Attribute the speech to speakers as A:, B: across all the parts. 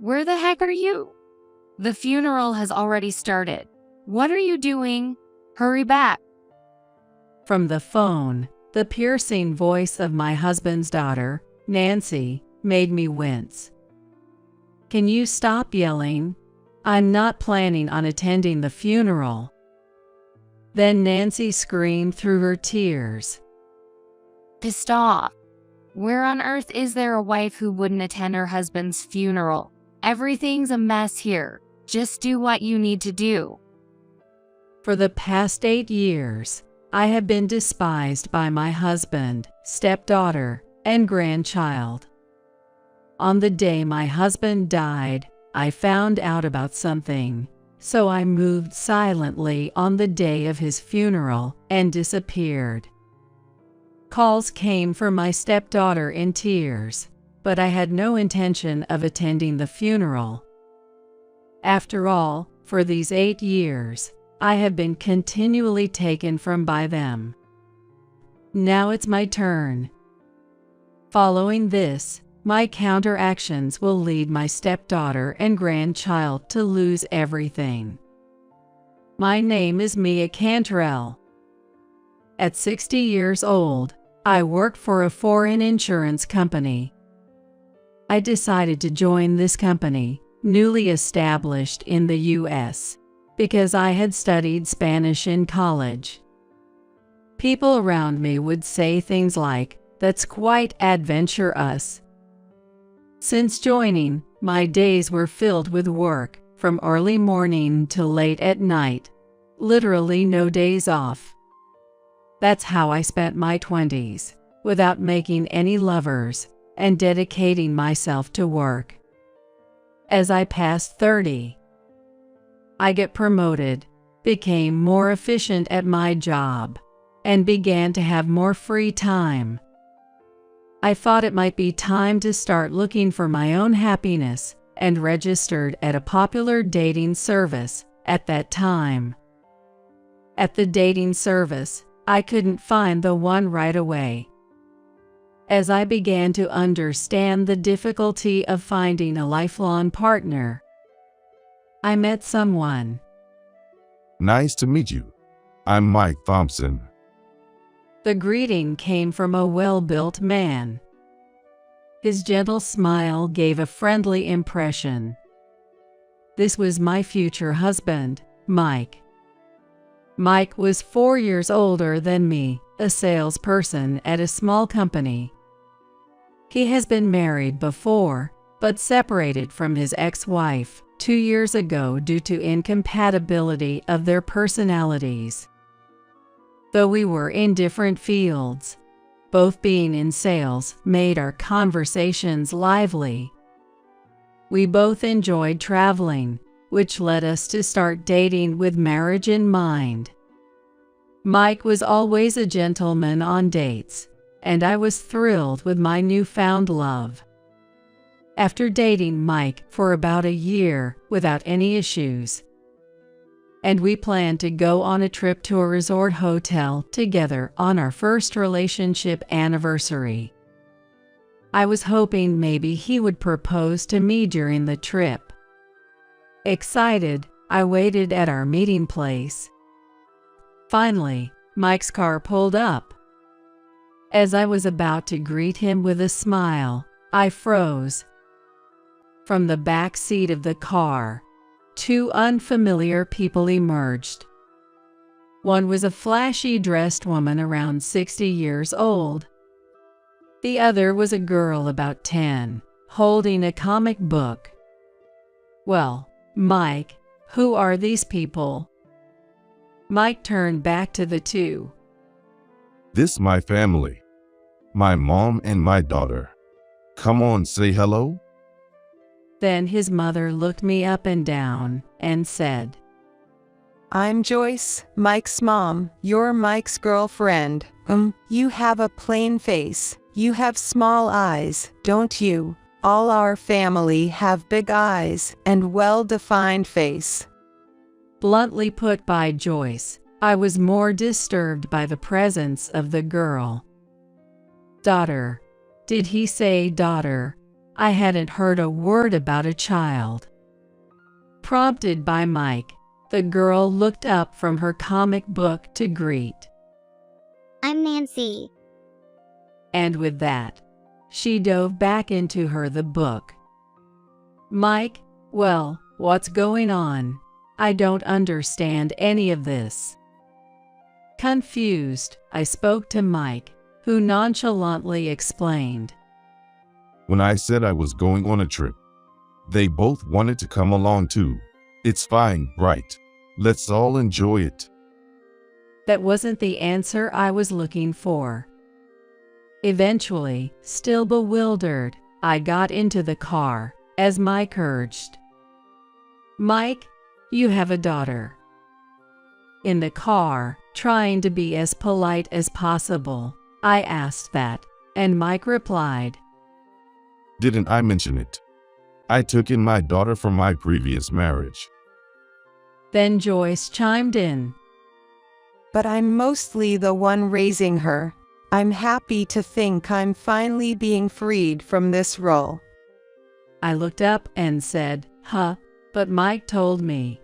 A: Where the heck are you? The funeral has already started. What are you doing? Hurry back.
B: From the phone, the piercing voice of my husband's daughter, Nancy, made me wince. Can you stop yelling? I'm not planning on attending the funeral. Then Nancy screamed through her tears.
A: Pissed off. Where on earth is there a wife who wouldn't attend her husband's funeral? Everything's a mess here. Just do what you need to do.
B: For the past 8 years, I have been despised by my husband, stepdaughter, and grandchild. On the day my husband died, I found out about something, so I moved silently on the day of his funeral and disappeared. Calls came from my stepdaughter in tears, but I had no intention of attending the funeral. After all, for these 8 years, I have been continually taken from by them. Now it's my turn. Following this, my counteractions will lead my stepdaughter and grandchild to lose everything. My name is Mia Cantrell. At 60 years old, I worked for a foreign insurance company. I decided to join this company, newly established in the U.S., because I had studied Spanish in college. People around me would say things like, "That's quite adventurous." Since joining, my days were filled with work, from early morning till late at night. Literally no days off. That's how I spent my 20s, without making any lovers, and dedicating myself to work. As I passed 30, I get promoted, became more efficient at my job, and began to have more free time. I thought it might be time to start looking for my own happiness and registered at a popular dating service at that time. At the dating service, I couldn't find the one right away. As I began to understand the difficulty of finding a lifelong partner, I met someone.
C: Nice to meet you. I'm Mike Thompson.
B: The greeting came from a well-built man. His gentle smile gave a friendly impression. This was my future husband, Mike. Mike was 4 years older than me, a salesperson at a small company. He has been married before, but separated from his ex-wife 2 years ago due to incompatibility of their personalities. Though we were in different fields, both being in sales made our conversations lively. We both enjoyed traveling, which led us to start dating with marriage in mind. Mike was always a gentleman on dates, and I was thrilled with my newfound love. After dating Mike for about a year without any issues, and we planned to go on a trip to a resort hotel together on our first relationship anniversary. I was hoping maybe he would propose to me during the trip. Excited, I waited at our meeting place. Finally, Mike's car pulled up. As I was about to greet him with a smile, I froze. From the back seat of the car, 2 unfamiliar people emerged. One was a flashy dressed woman around 60 years old. The other was a girl about 10, holding a comic book. Well, Mike, who are these people? Mike turned back to the 2.
C: This my family. My mom and my daughter. Come on, say hello.
B: Then his mother looked me up and down and said,
D: I'm Joyce, Mike's mom. You're Mike's girlfriend. You have a plain face. You have small eyes, don't you? All our family have big eyes and well-defined face.
B: Bluntly put by Joyce, I was more disturbed by the presence of the girl. Daughter. Did he say daughter? I hadn't heard a word about a child. Prompted by Mike, the girl looked up from her comic book to greet.
E: I'm Nancy.
B: And with that, she dove back into the book. Mike, well, what's going on? I don't understand any of this. Confused, I spoke to Mike, who nonchalantly explained.
C: When I said I was going on a trip, they both wanted to come along too. It's fine, right? Let's all enjoy it.
B: That wasn't the answer I was looking for. Eventually, still bewildered, I got into the car, as Mike urged. Mike, you have a daughter. In the car, trying to be as polite as possible, I asked that, and Mike replied,
C: Didn't I mention it? I took in my daughter from my previous marriage.
B: Then Joyce chimed in.
D: But I'm mostly the one raising her. I'm happy to think I'm finally being freed from this role.
B: I looked up and said, huh, but Mike told me.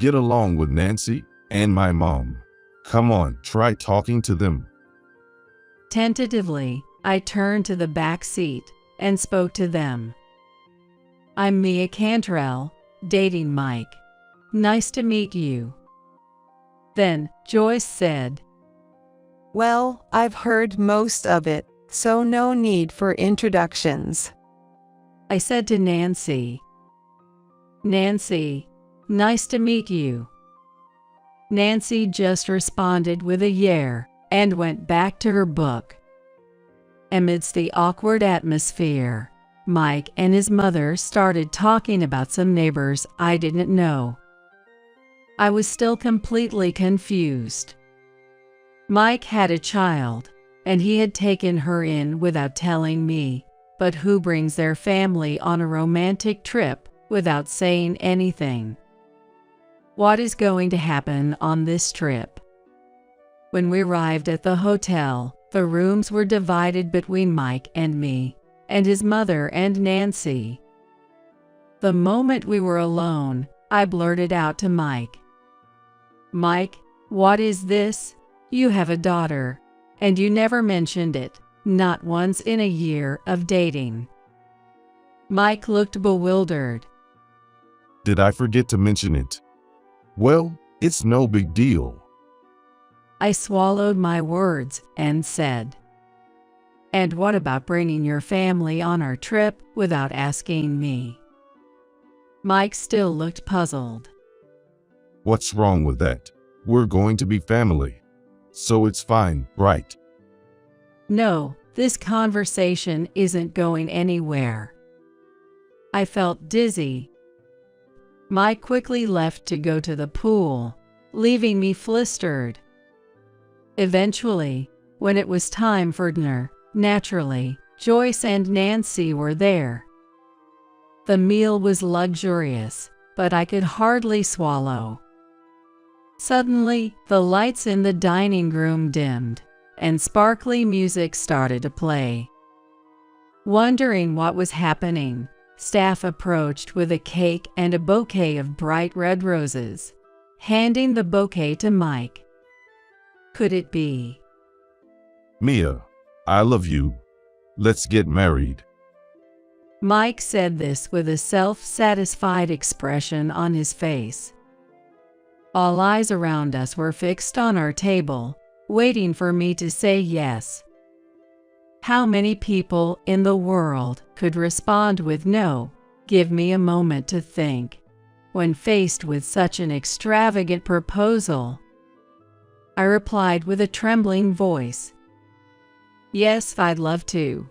C: Get along with Nancy and my mom. Come on, try talking to them.
B: Tentatively, I turned to the back seat and spoke to them. I'm Mia Cantrell, dating Mike. Nice to meet you. Then Joyce said,
D: Well, I've heard most of it, so no need for introductions.
B: I said to Nancy, Nancy, nice to meet you. Nancy just responded with a yeah and went back to her book. Amidst the awkward atmosphere, Mike and his mother started talking about some neighbors I didn't know. I was still completely confused. Mike had a child, and he had taken her in without telling me, but who brings their family on a romantic trip without saying anything? What is going to happen on this trip? When we arrived at the hotel, the rooms were divided between Mike and me, and his mother and Nancy. The moment we were alone, I blurted out to Mike, Mike, what is this? You have a daughter, and you never mentioned it, not once in a year of dating. Mike looked bewildered.
C: Did I forget to mention it? Well, it's no big deal.
B: I swallowed my words and said, And what about bringing your family on our trip without asking me? Mike still looked puzzled.
C: What's wrong with that? We're going to be family. So it's fine, right?
B: No, this conversation isn't going anywhere. I felt dizzy. Mike quickly left to go to the pool, leaving me flustered. Eventually, when it was time for dinner, naturally, Joyce and Nancy were there. The meal was luxurious, but I could hardly swallow. Suddenly, the lights in the dining room dimmed, and sparkly music started to play. Wondering what was happening, staff approached with a cake and a bouquet of bright red roses, handing the bouquet to Mike. Could it be?
C: Mia, I love you. Let's get married.
B: Mike said this with a self-satisfied expression on his face. All eyes around us were fixed on our table, waiting for me to say yes. How many people in the world could respond with no? Give me a moment to think, when faced with such an extravagant proposal. I replied with a trembling voice, Yes, I'd love to.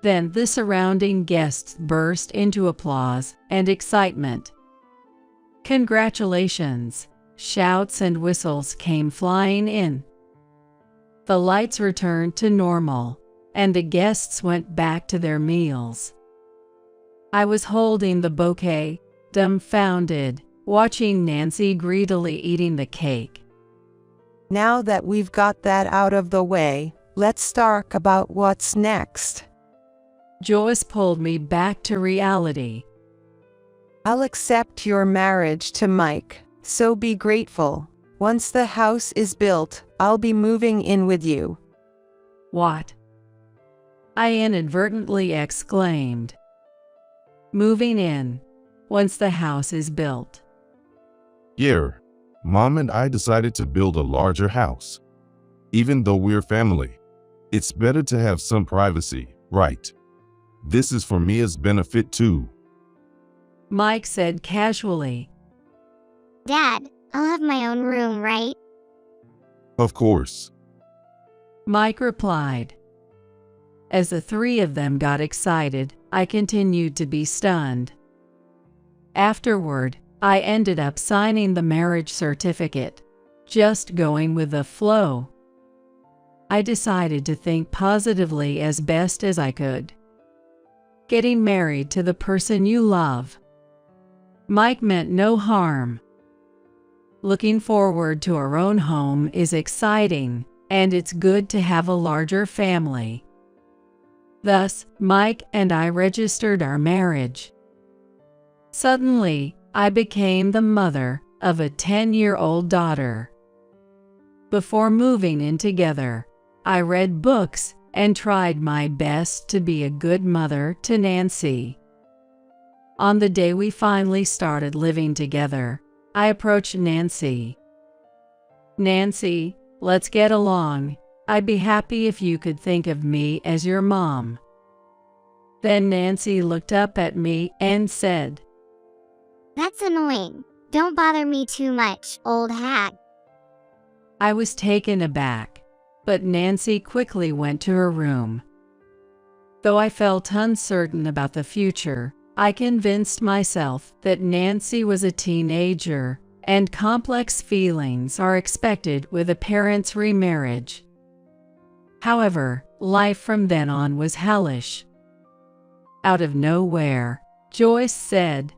B: Then the surrounding guests burst into applause and excitement. Congratulations! Shouts and whistles came flying in. The lights returned to normal, and the guests went back to their meals. I was holding the bouquet, dumbfounded, watching Nancy greedily eating the cake.
D: Now that we've got that out of the way, let's talk about what's next.
B: Joyce pulled me back to reality.
D: I'll accept your marriage to Mike, so be grateful. Once the house is built, I'll be moving in with you.
B: What? I inadvertently exclaimed. Moving in, once the house is built.
C: Yeah, Mom and I decided to build a larger house. Even though we're family, it's better to have some privacy, right? This is for Mia's benefit too.
B: Mike said casually.
E: Dad, I'll have my own room, right?
C: Of course.
B: Mike replied. As the three of them got excited, I continued to be stunned. Afterward, I ended up signing the marriage certificate, just going with the flow. I decided to think positively as best as I could. Getting married to the person you love. Mike meant no harm. Looking forward to our own home is exciting, and it's good to have a larger family. Thus, Mike and I registered our marriage. Suddenly, I became the mother of a 10-year-old daughter. Before moving in together, I read books and tried my best to be a good mother to Nancy. On the day we finally started living together, I approached Nancy. Nancy, let's get along. I'd be happy if you could think of me as your mom. Then Nancy looked up at me and said,
E: That's annoying. Don't bother me too much, old hag.
B: I was taken aback, but Nancy quickly went to her room. Though I felt uncertain about the future, I convinced myself that Nancy was a teenager and complex feelings are expected with a parent's remarriage. However, life from then on was hellish. Out of nowhere, Joyce said,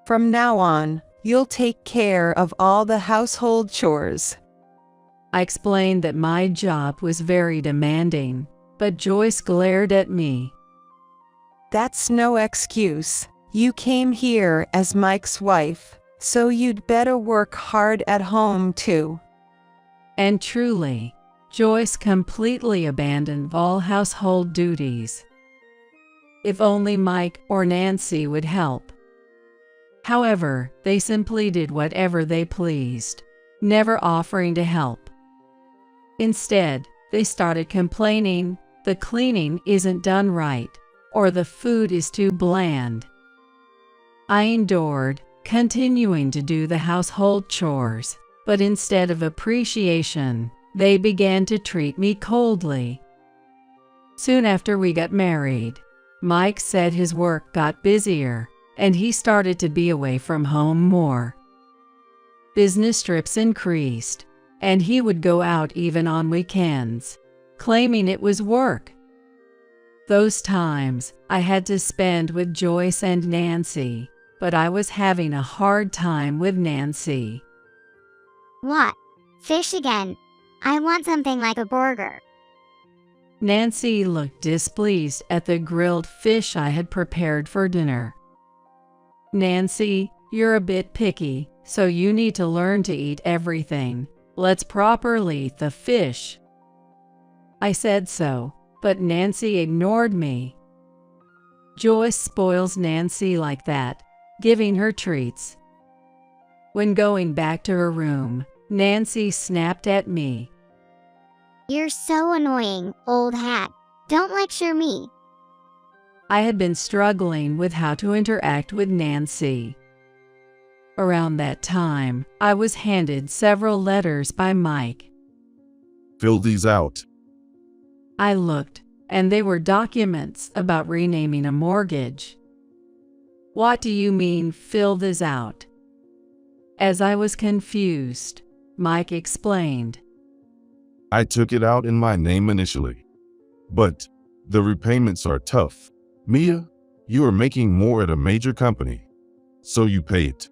D: From now on, you'll take care of all the household chores.
B: I explained that my job was very demanding, but Joyce glared at me.
D: That's no excuse. You came here as Mike's wife, so you'd better work hard at home too.
B: And truly, Joyce completely abandoned all household duties. If only Mike or Nancy would help. However, they simply did whatever they pleased, never offering to help. Instead, they started complaining the cleaning isn't done right, or the food is too bland. I endured, continuing to do the household chores, but instead of appreciation, they began to treat me coldly. Soon after we got married, Mike said his work got busier, and he started to be away from home more. Business trips increased, and he would go out even on weekends, claiming it was work. Those times, I had to spend with Joyce and Nancy, but I was having a hard time with Nancy.
E: What? Fish again? I want something like a burger.
B: Nancy looked displeased at the grilled fish I had prepared for dinner. Nancy, you're a bit picky, so you need to learn to eat everything. Let's properly eat the fish. I said so, but Nancy ignored me. Joyce spoils Nancy like that, giving her treats. When going back to her room, Nancy snapped at me.
E: You're so annoying, old hag. Don't lecture me.
B: I had been struggling with how to interact with Nancy. Around that time, I was handed several letters by Mike.
C: Fill these out.
B: I looked, and they were documents about renaming a mortgage. What do you mean, fill this out? As I was confused, Mike explained.
C: I took it out in my name initially. But the repayments are tough. Mia, you are making more at a major company, so you pay it.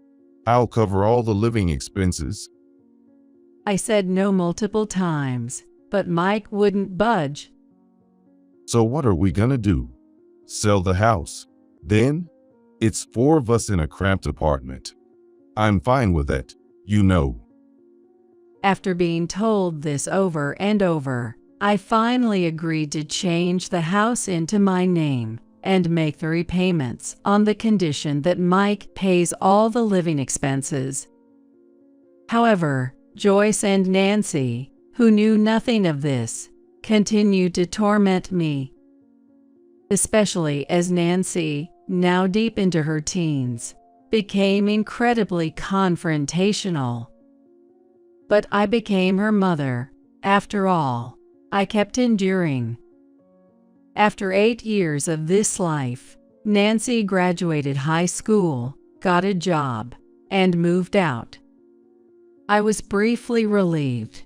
C: I'll cover all the living expenses.
B: I said no multiple times, but Mike wouldn't budge.
C: So what are we gonna do? sell the house. Then, it's 4 of us in a cramped apartment. I'm fine with that, you know.
B: After being told this over and over, I finally agreed to change the house into my name and make the repayments on the condition that Mike pays all the living expenses. However, Joyce and Nancy, who knew nothing of this, continued to torment me, especially as Nancy, now deep into her teens, became incredibly confrontational. But I became her mother. After all, I kept enduring. After 8 years of this life, Nancy graduated high school, got a job, and moved out. I was briefly relieved.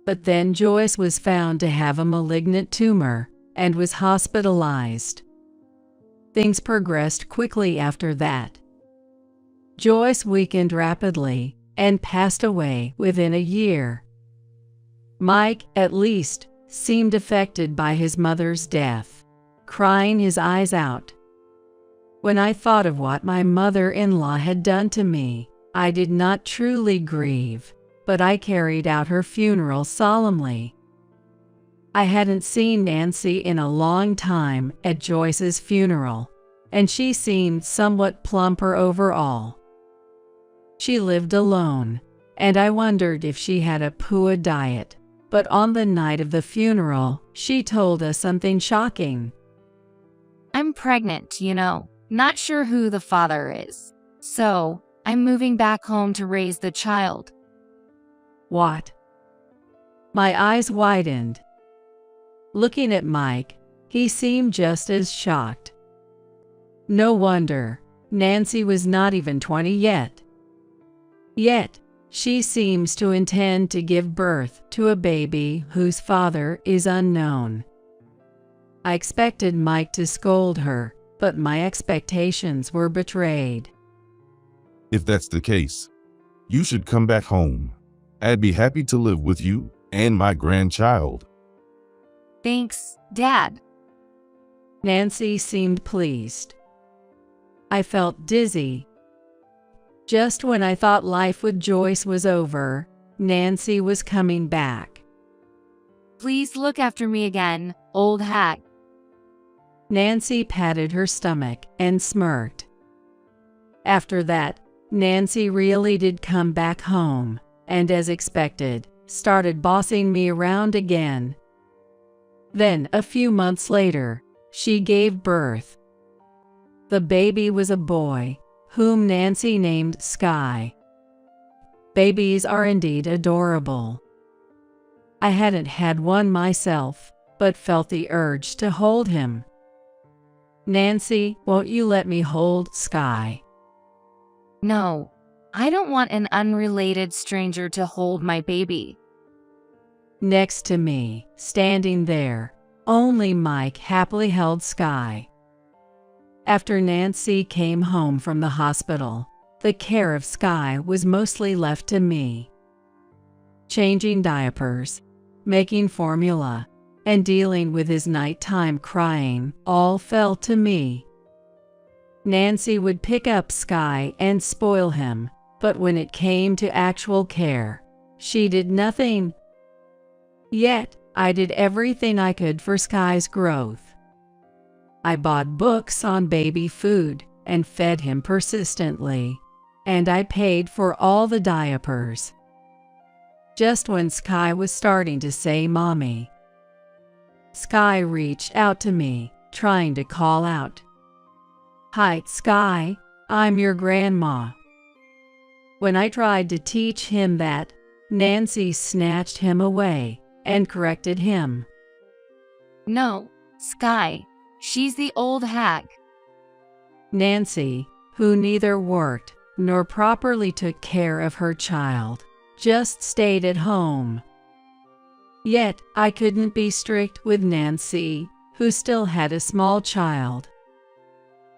B: But then Joyce was found to have a malignant tumor and was hospitalized. Things progressed quickly after that. Joyce weakened rapidly and passed away within a year. Mike, at least, seemed affected by his mother's death, crying his eyes out. When I thought of what my mother-in-law had done to me, I did not truly grieve, but I carried out her funeral solemnly. I hadn't seen Nancy in a long time at Joyce's funeral, and she seemed somewhat plumper overall. She lived alone, and I wondered if she had a poor diet. But on the night of the funeral, she told us something shocking.
A: I'm pregnant, you know. Not sure who the father is. So, I'm moving back home to raise the child.
B: What? My eyes widened. Looking at Mike, he seemed just as shocked. No wonder. Nancy was not even 20 yet. Yet, she seems to intend to give birth to a baby whose father is unknown. I expected Mike to scold her, but my expectations were betrayed.
C: If that's the case, you should come back home. I'd be happy to live with you and my grandchild.
A: Thanks, Dad.
B: Nancy seemed pleased. I felt dizzy. Just when I thought life with Joyce was over, Nancy was coming back.
A: Please look after me again, old hag.
B: Nancy patted her stomach and smirked. After that, Nancy really did come back home, and as expected, started bossing me around again. Then, a few months later, she gave birth. The baby was a boy, whom Nancy named Sky. Babies are indeed adorable. I hadn't had one myself, but felt the urge to hold him. Nancy, won't you let me hold Sky?
A: No, I don't want an unrelated stranger to hold my baby.
B: Next to me, standing there, only Mike happily held Sky. After Nancy came home from the hospital, the care of Sky was mostly left to me. Changing diapers, making formula, and dealing with his nighttime crying all fell to me. Nancy would pick up Sky and spoil him, but when it came to actual care, she did nothing. Yet, I did everything I could for Sky's growth. I bought books on baby food and fed him persistently, and I paid for all the diapers. Just when Sky was starting to say Mommy, Sky reached out to me, trying to call out, "Hi, Sky, I'm your grandma." When I tried to teach him that, Nancy snatched him away and corrected him.
A: No, Sky. She's the old hag.
B: Nancy, who neither worked nor properly took care of her child, just stayed at home. Yet, I couldn't be strict with Nancy, who still had a small child.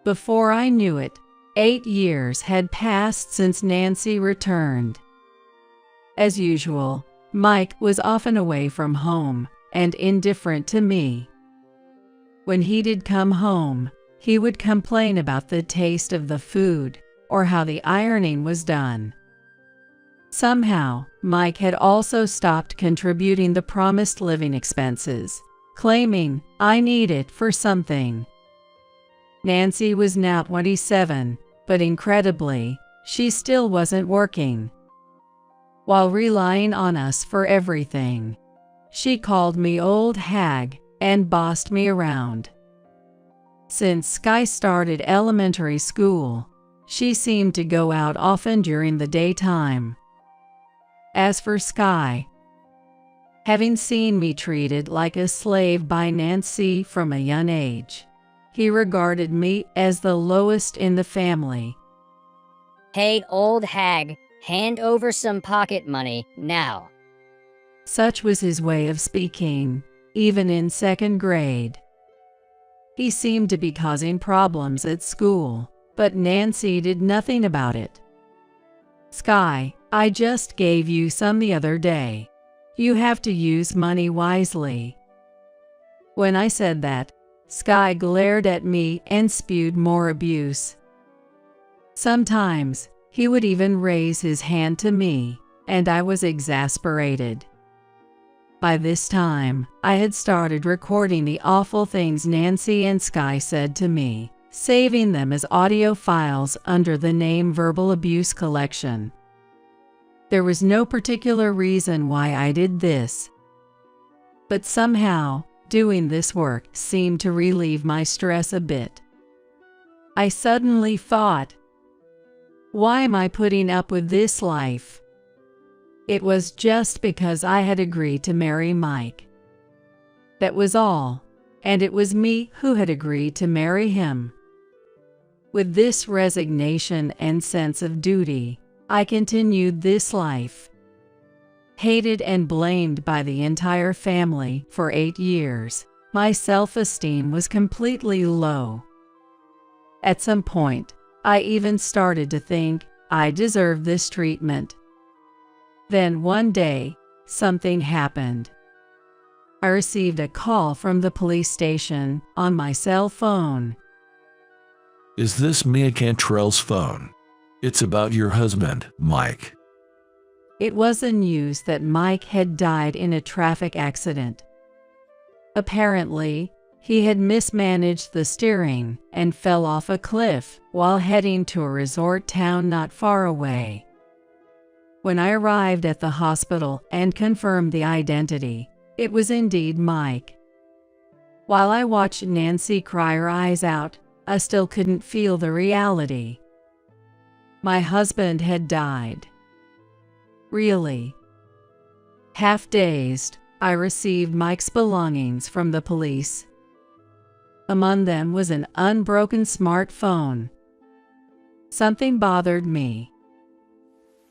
B: Before I knew it, 8 years had passed since Nancy returned. As usual, Mike was often away from home and indifferent to me. When he did come home, he would complain about the taste of the food or how the ironing was done. Somehow, Mike had also stopped contributing the promised living expenses, claiming, "I need it for something." Nancy was now 27, but incredibly, she still wasn't working. While relying on us for everything, she called me old hag and bossed me around. Since Sky started elementary school, she seemed to go out often during the daytime. As for Sky, having seen me treated like a slave by Nancy from a young age, he regarded me as the lowest in the family.
F: "Hey, old hag, hand over some pocket money, now."
B: Such was his way of speaking, even in second grade. He seemed to be causing problems at school, but Nancy did nothing about it. "Sky, I just gave you some the other day. You have to use money wisely." When I said that, Sky glared at me and spewed more abuse. Sometimes, he would even raise his hand to me, and I was exasperated. By this time, I had started recording the awful things Nancy and Sky said to me, saving them as audio files under the name Verbal Abuse Collection. There was no particular reason why I did this, but somehow, doing this work seemed to relieve my stress a bit. I suddenly thought, why am I putting up with this life? It was just because I had agreed to marry Mike. That was all, and it was me who had agreed to marry him. With this resignation and sense of duty, I continued this life. Hated and blamed by the entire family for 8 years, my self-esteem was completely low. At some point, I even started to think I deserved this treatment. Then one day, something happened. I received a call from the police station on my cell phone.
G: "Is this Mia Cantrell's phone? It's about your husband, Mike."
B: It was the news that Mike had died in a traffic accident. Apparently, he had mismanaged the steering and fell off a cliff while heading to a resort town not far away. When I arrived at the hospital and confirmed the identity, it was indeed Mike. While I watched Nancy cry her eyes out, I still couldn't feel the reality. My husband had died. Really? Half dazed, I received Mike's belongings from the police. Among them was an unbroken smartphone. Something bothered me.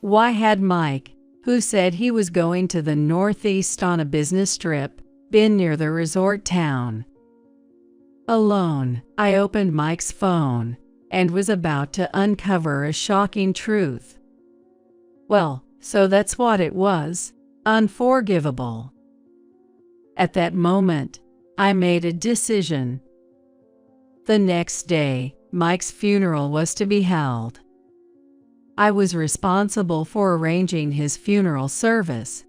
B: Why had Mike, who said he was going to the Northeast on a business trip, been near the resort town? Alone, I opened Mike's phone and was about to uncover a shocking truth. Well, so that's what it was. Unforgivable. At that moment, I made a decision. The next day, Mike's funeral was to be held. I was responsible for arranging his funeral service.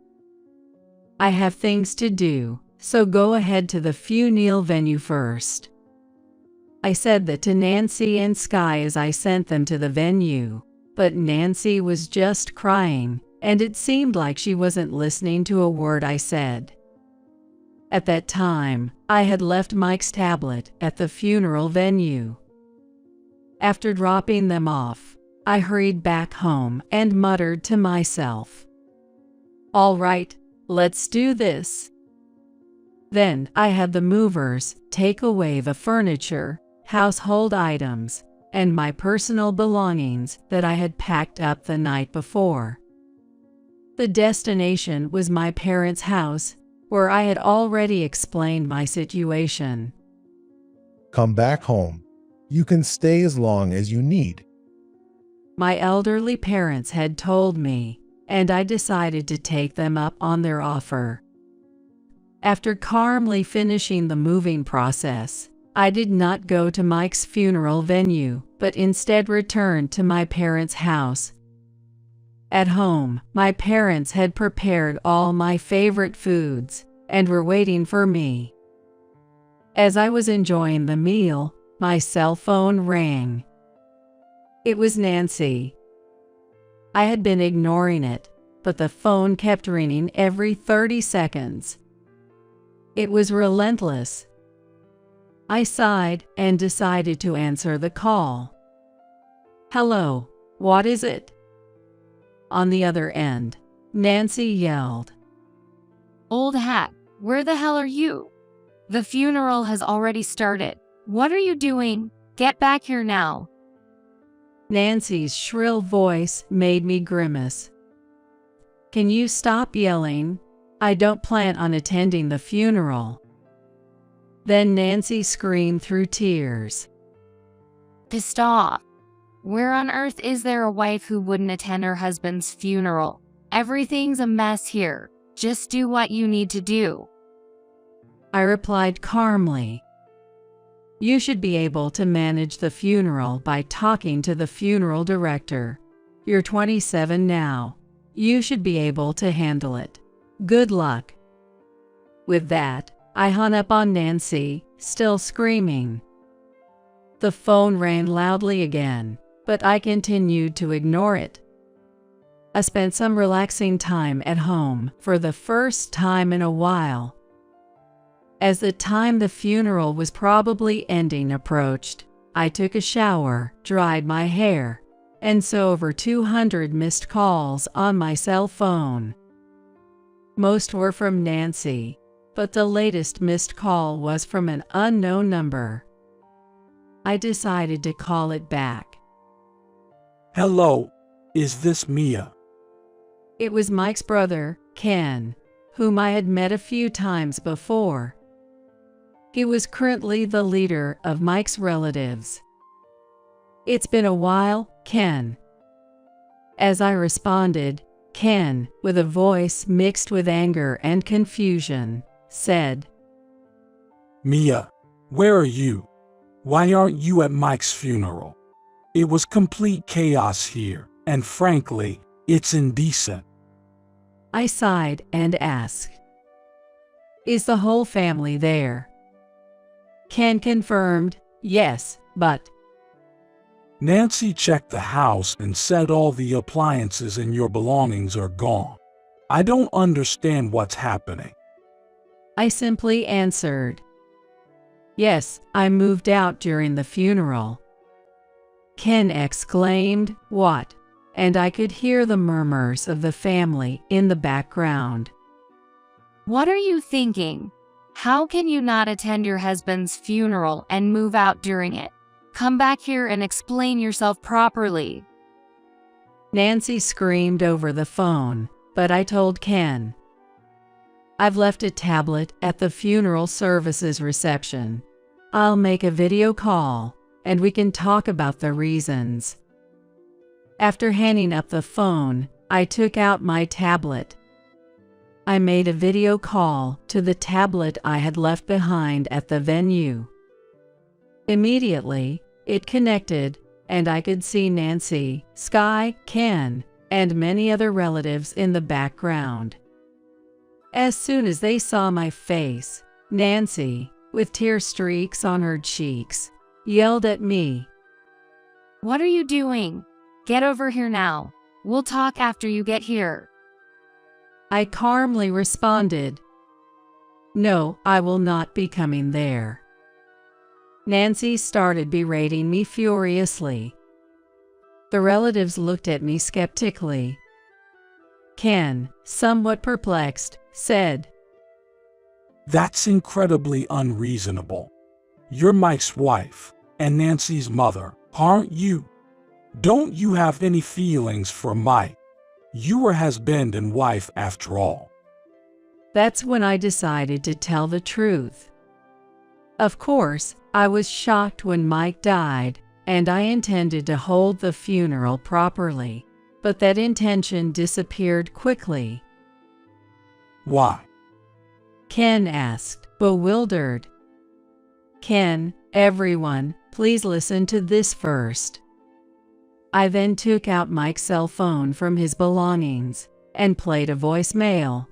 B: "I have things to do, so go ahead to the funeral venue first." I said that to Nancy and Sky as I sent them to the venue, but Nancy was just crying, and it seemed like she wasn't listening to a word I said. At that time, I had left Mike's tablet at the funeral venue. After dropping them off, I hurried back home and muttered to myself, "All right, let's do this." Then I had the movers take away the furniture, household items, and my personal belongings that I had packed up the night before. The destination was my parents' house, where I had already explained my situation.
H: "Come back home. You can stay as long as you need."
B: My elderly parents had told me, and I decided to take them up on their offer. After calmly finishing the moving process, I did not go to Mike's funeral venue, but instead returned to my parents' house. At home, my parents had prepared all my favorite foods and were waiting for me. As I was enjoying the meal, my cell phone rang. It was Nancy. I had been ignoring it, but the phone kept ringing every 30 seconds. It was relentless. I sighed and decided to answer the call. "Hello, what is it?" On the other end, Nancy yelled.
A: Old hack, where the hell are you? The funeral has already started. What are you doing? Get back here now.
B: Nancy's shrill voice made me grimace. "Can you stop yelling? I don't plan on attending the funeral." Then Nancy screamed through tears.
A: Pissed off. Where on earth is there a wife who wouldn't attend her husband's funeral? Everything's a mess here. Just do what you need to do.
B: I replied calmly. "You should be able to manage the funeral by talking to the funeral director. You're 27 now. You should be able to handle it. Good luck." With that, I hung up on Nancy, still screaming. The phone rang loudly again, but I continued to ignore it. I spent some relaxing time at home for the first time in a while. As the time the funeral was probably ending approached, I took a shower, dried my hair, and saw over 200 missed calls on my cell phone. Most were from Nancy, but the latest missed call was from an unknown number. I decided to call it back.
I: "Hello, is this Mia?"
B: It was Mike's brother, Ken, whom I had met a few times before. He was currently the leader of Mike's relatives. "It's been a while, Ken." As I responded, Ken, with a voice mixed with anger and confusion, said,
I: "Mia, where are you? Why aren't you at Mike's funeral? It was complete chaos here, and frankly, it's indecent."
B: I sighed and asked, "Is the whole family there?" Ken confirmed, "Yes, but..."
I: "Nancy checked the house and said all the appliances and your belongings are gone. I don't understand what's happening."
B: I simply answered, "Yes, I moved out during the funeral." Ken exclaimed, "What?" And I could hear the murmurs of the family in the background.
A: What are you thinking? How can you not attend your husband's funeral and move out during it? Come back here and explain yourself properly.
B: Nancy screamed over the phone, but I told Ken, "I've left a tablet at the funeral services reception. I'll make a video call, and we can talk about the reasons." After hanging up the phone, I took out my tablet. I made a video call to the tablet I had left behind at the venue. Immediately, it connected, and I could see Nancy, Sky, Ken, and many other relatives in the background. As soon as they saw my face, Nancy, with tear streaks on her cheeks, yelled at me,
A: What are you doing? Get over here now. We'll talk after you get here.
B: I calmly responded, "No, I will not be coming there." Nancy started berating me furiously. The relatives looked at me skeptically. Ken, somewhat perplexed, said,
I: "That's incredibly unreasonable. You're Mike's wife and Nancy's mother, aren't you? Don't you have any feelings for Mike? You were husband and wife after all."
B: That's when I decided to tell the truth. Of course, I was shocked when Mike died, and I intended to hold the funeral properly, but that intention disappeared quickly.
I: "Why?"
B: Ken asked, bewildered. "Ken, Everyone, please listen to this first. I then took out Mike's cell phone from his belongings and played a voicemail.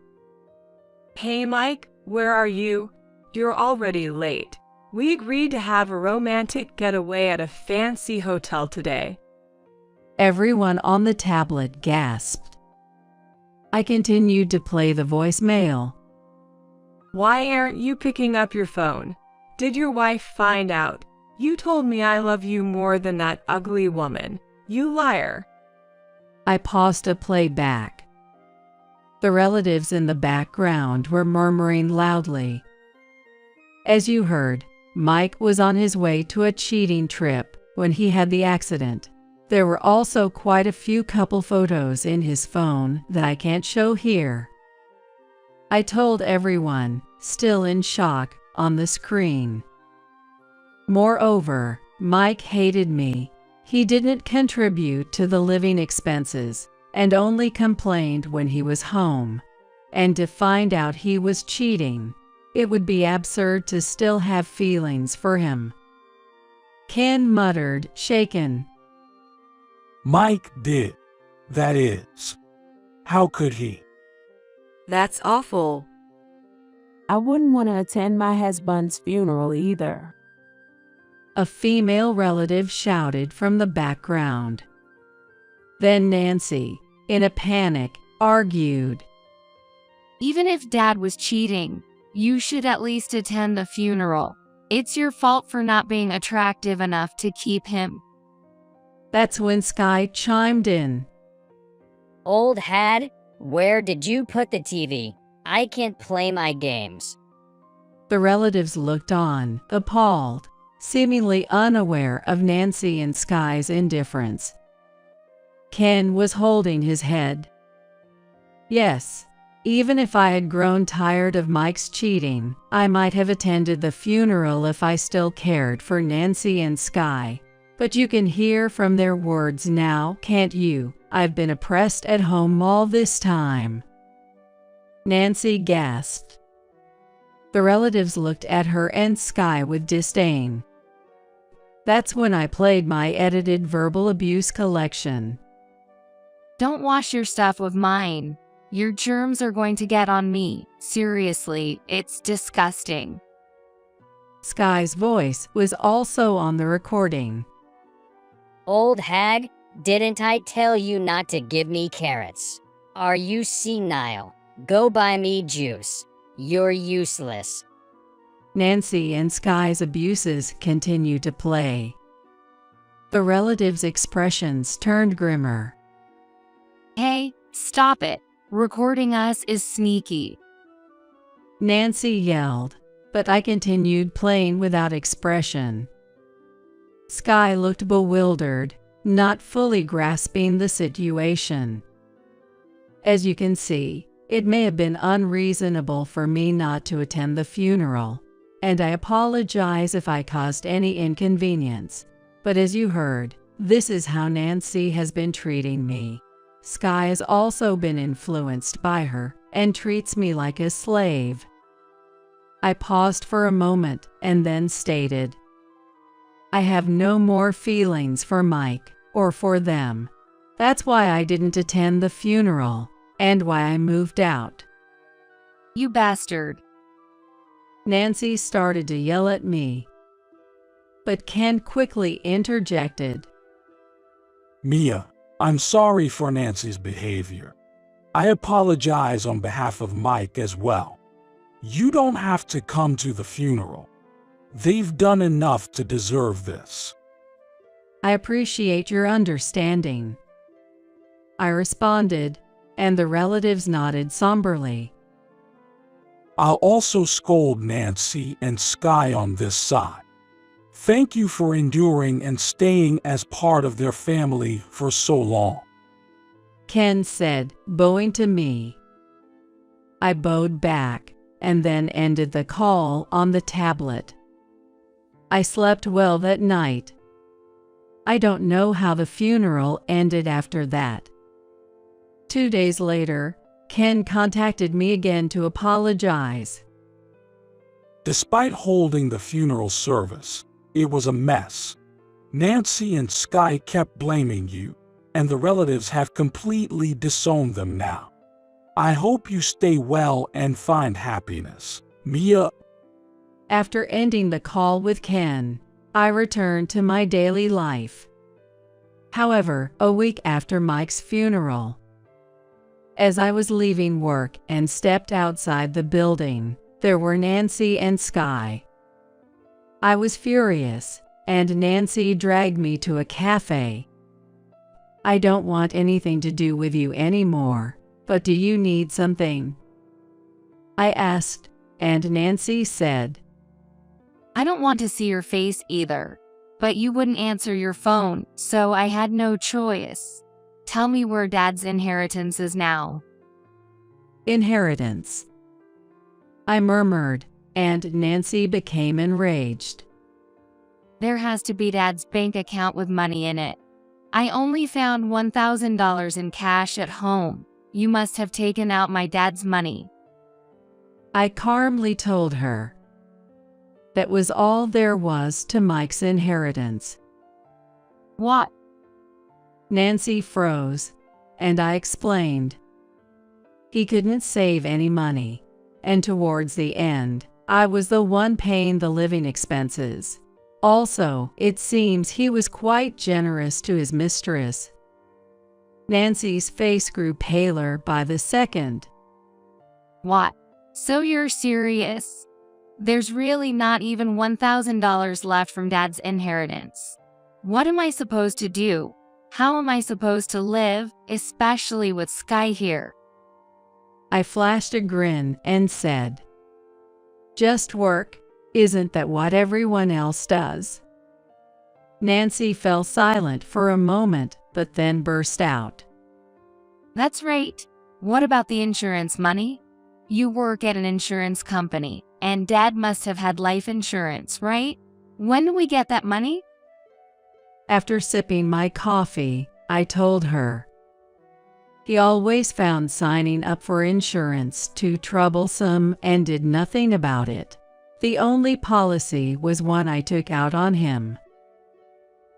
J: Hey Mike, where are you? You're already late. We agreed to have a romantic getaway at a fancy hotel today.
B: Everyone on the tablet gasped. I continued to play the voicemail.
J: Why aren't you picking up your phone? Did your wife find out? You told me I love you more than that ugly woman. You liar.
B: I paused to play back. The relatives in the background were murmuring loudly. As you heard, Mike was on his way to a cheating trip when he had the accident. There were also quite a few couple photos in his phone that I can't show here. I told everyone, still in shock, on the screen. Moreover, Mike hated me. He didn't contribute to the living expenses and only complained when he was home. And to find out he was cheating, it would be absurd to still have feelings for him. Ken muttered, shaken.
I: Mike did. That is. How could he?
J: That's awful.
K: I wouldn't want to attend my husband's funeral either.
B: A female relative shouted from the background. Then Nancy, in a panic, argued.
A: Even if Dad was cheating, you should at least attend the funeral. It's your fault for not being attractive enough to keep him.
B: That's when Sky chimed in.
F: Old hag, where did you put the TV? I can't play my games.
B: The relatives looked on, appalled, seemingly unaware of Nancy and Sky's indifference. Ken was holding his head. Yes, even if I had grown tired of Mike's cheating, I might have attended the funeral if I still cared for Nancy and Sky. But you can hear from their words now, can't you? I've been oppressed at home all this time. Nancy gasped. The relatives looked at her and Sky with disdain. That's when I played my edited verbal abuse collection.
A: Don't wash your stuff with mine. Your germs are going to get on me. Seriously, it's disgusting.
B: Sky's voice was also on the recording.
F: Old hag, didn't I tell you not to give me carrots? Are you senile? Go buy me juice. You're useless.
B: Nancy and Sky's abuses continued to play. The relatives' expressions turned grimmer.
A: Hey, stop it. Recording us is sneaky.
B: Nancy yelled, but I continued playing without expression. Sky looked bewildered, not fully grasping the situation. As you can see, it may have been unreasonable for me not to attend the funeral, and I apologize if I caused any inconvenience. But as you heard, this is how Nancy has been treating me. Sky has also been influenced by her and treats me like a slave. I paused for a moment and then stated, I have no more feelings for Mike or for them. That's why I didn't attend the funeral and why I moved out.
A: You bastard.
B: Nancy started to yell at me, but Ken quickly interjected.
I: Mia, I'm sorry for Nancy's behavior. I apologize on behalf of Mike as well. You don't have to come to the funeral. They've done enough to deserve this.
B: I appreciate your understanding, I responded, and the relatives nodded somberly.
I: I'll also scold Nancy and Sky on this side. Thank you for enduring and staying as part of their family for so long,
B: Ken said, bowing to me. I bowed back and then ended the call on the tablet. I slept well that night. I don't know how the funeral ended after that. 2 days later, Ken contacted me again to apologize.
I: Despite holding the funeral service, It was a mess. Nancy and Sky kept blaming you, and the relatives have completely disowned them now. I hope you stay well and find happiness. Mia.
B: After ending the call with Ken, I returned to my daily life. However, a week after Mike's funeral, as I was leaving work and stepped outside the building, there were Nancy and Sky. I was furious, and Nancy dragged me to a cafe. I don't want anything to do with you anymore, but do you need something? I asked, and Nancy said,
A: I don't want to see your face either, but you wouldn't answer your phone, so I had no choice. Tell me where Dad's inheritance is now.
B: Inheritance, I murmured, and Nancy became enraged.
A: There has to be Dad's bank account with money in it. I only found $1,000 in cash at home. You must have taken out my dad's money.
B: I calmly told her. That was all there was to Mike's inheritance.
A: What?
B: Nancy froze, and I explained. He couldn't save any money, and towards the end, I was the one paying the living expenses. Also, it seems he was quite generous to his mistress. Nancy's face grew paler by the second.
A: What? So you're serious? There's really not even $1,000 left from Dad's inheritance. What am I supposed to do? How am I supposed to live, especially with Sky here?
B: I flashed a grin and said, just work. Isn't that what everyone else does? Nancy fell silent for a moment, but then burst out.
A: That's right. What about the insurance money? You work at an insurance company, and Dad must have had life insurance, right? When do we get that money?
B: After sipping my coffee, I told her. He always found signing up for insurance too troublesome and did nothing about it. The only policy was one I took out on him.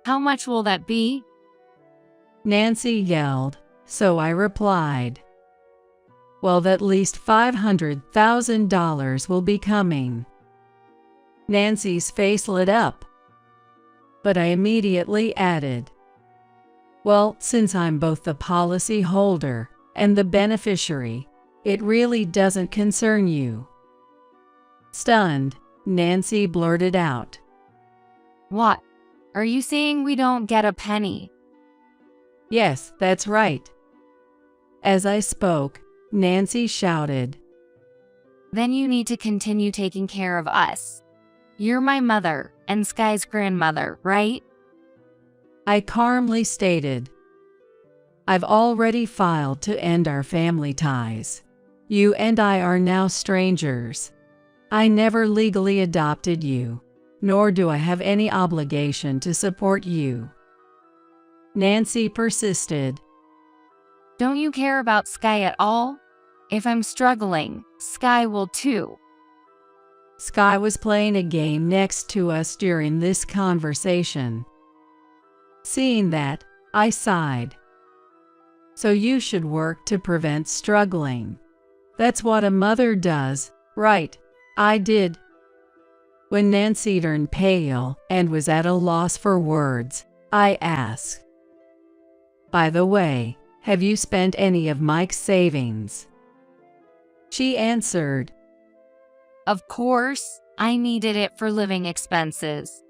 A: How much will that be?
B: Nancy yelled, so I replied. Well, at least $500,000 will be coming. Nancy's face lit up. But I immediately added, well, since I'm both the policy holder and the beneficiary, it really doesn't concern you. Stunned, Nancy blurted out.
A: What? Are you saying we don't get a penny?
B: Yes, that's right. As I spoke, Nancy shouted.
A: Then you need to continue taking care of us. You're my mother and Sky's grandmother, right?
B: I calmly stated. I've already filed to end our family ties. You and I are now strangers. I never legally adopted you, nor do I have any obligation to support you. Nancy persisted.
A: Don't you care about Sky at all? If I'm struggling, Sky will too.
B: Sky was playing a game next to us during this conversation. Seeing that, I sighed. So you should work to prevent struggling. That's what a mother does, right? I did. When Nancy turned pale and was at a loss for words, I asked, by the way, have you spent any of Mike's savings? She answered,
A: of course, I needed it for living expenses.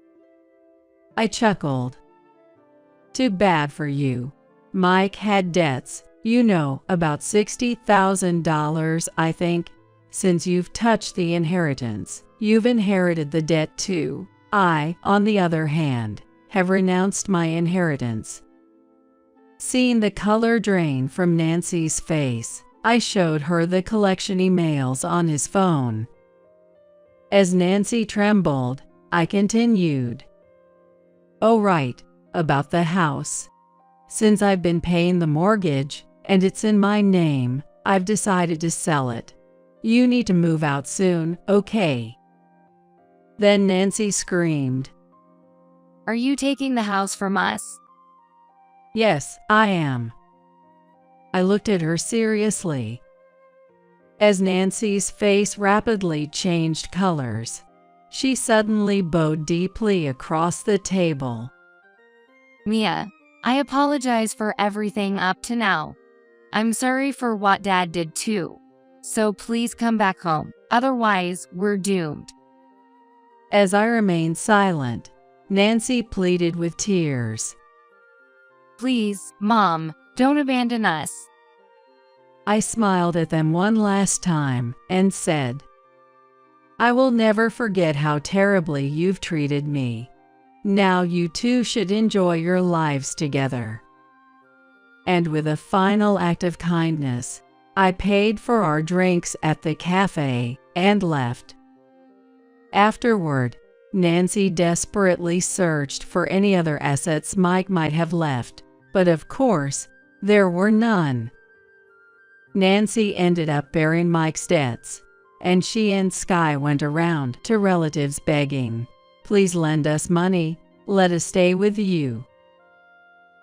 B: I chuckled. Too bad for you. Mike had debts, about $60,000, I think. Since you've touched the inheritance, you've inherited the debt too. I, on the other hand, have renounced my inheritance. Seeing the color drain from Nancy's face, I showed her the collection emails on his phone. As Nancy trembled, I continued. Oh right, about the house. Since I've been paying the mortgage, and it's in my name, I've decided to sell it. You need to move out soon, okay? Then Nancy screamed.
A: Are you taking the house from us?
B: Yes, I am. I looked at her seriously. As Nancy's face rapidly changed colors, she suddenly bowed deeply across the table.
A: Mia, I apologize for everything up to now. I'm sorry for what Dad did too. So please come back home. Otherwise, we're doomed.
B: As I remained silent, Nancy pleaded with tears.
A: Please, Mom, don't abandon us.
B: I smiled at them one last time and said, I will never forget how terribly you've treated me. Now you two should enjoy your lives together. And with a final act of kindness, I paid for our drinks at the cafe and left. Afterward, Nancy desperately searched for any other assets Mike might have left, but of course, there were none. Nancy ended up bearing Mike's debts, and she and Sky went around to relatives begging, please lend us money, let us stay with you.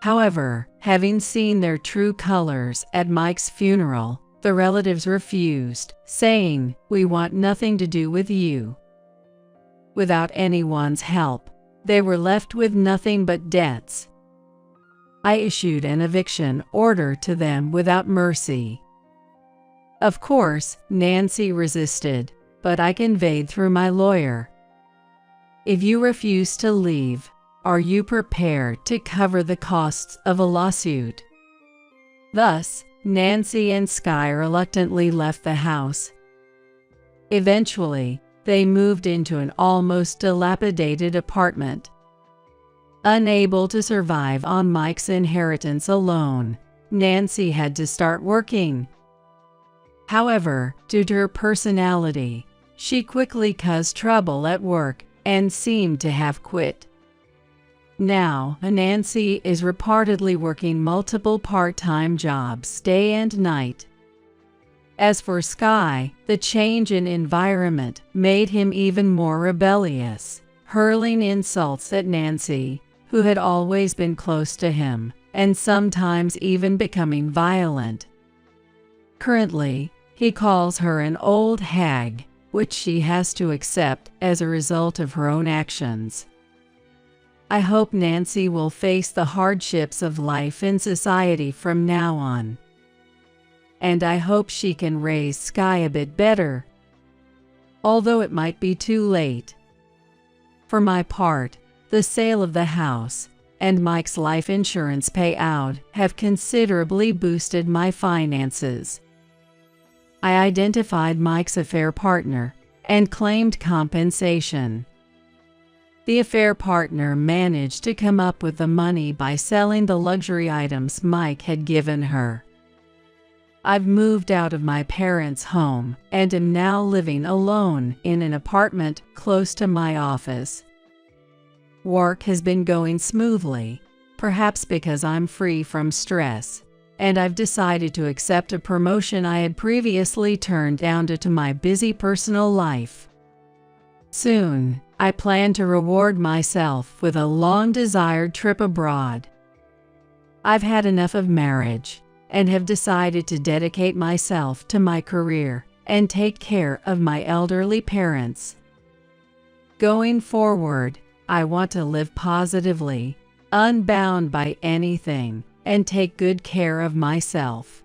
B: However, having seen their true colors at Mike's funeral, the relatives refused, saying, we want nothing to do with you. Without anyone's help, they were left with nothing but debts. I issued an eviction order to them without mercy. Of course, Nancy resisted, but I conveyed through my lawyer. If you refuse to leave, are you prepared to cover the costs of a lawsuit? Thus, Nancy and Sky reluctantly left the house. Eventually, they moved into an almost dilapidated apartment. Unable to survive on Mike's inheritance alone, Nancy had to start working. However, due to her personality, she quickly caused trouble at work and seemed to have quit. Now, Nancy is reportedly working multiple part-time jobs day and night. As for Sky, the change in environment made him even more rebellious, hurling insults at Nancy, who had always been close to him, and sometimes even becoming violent. Currently, he calls her an old hag, which she has to accept as a result of her own actions. I hope Nancy will face the hardships of life in society from now on. And I hope she can raise Sky a bit better, although it might be too late. For my part, the sale of the house and Mike's life insurance payout have considerably boosted my finances. I identified Mike's affair partner and claimed compensation. The affair partner managed to come up with the money by selling the luxury items Mike had given her. I've moved out of my parents' home and am now living alone in an apartment close to my office. Work has been going smoothly, perhaps because I'm free from stress, and I've decided to accept a promotion I had previously turned down due to my busy personal life. Soon, I plan to reward myself with a long-desired trip abroad. I've had enough of marriage and have decided to dedicate myself to my career and take care of my elderly parents. Going forward, I want to live positively, unbound by anything, and take good care of myself.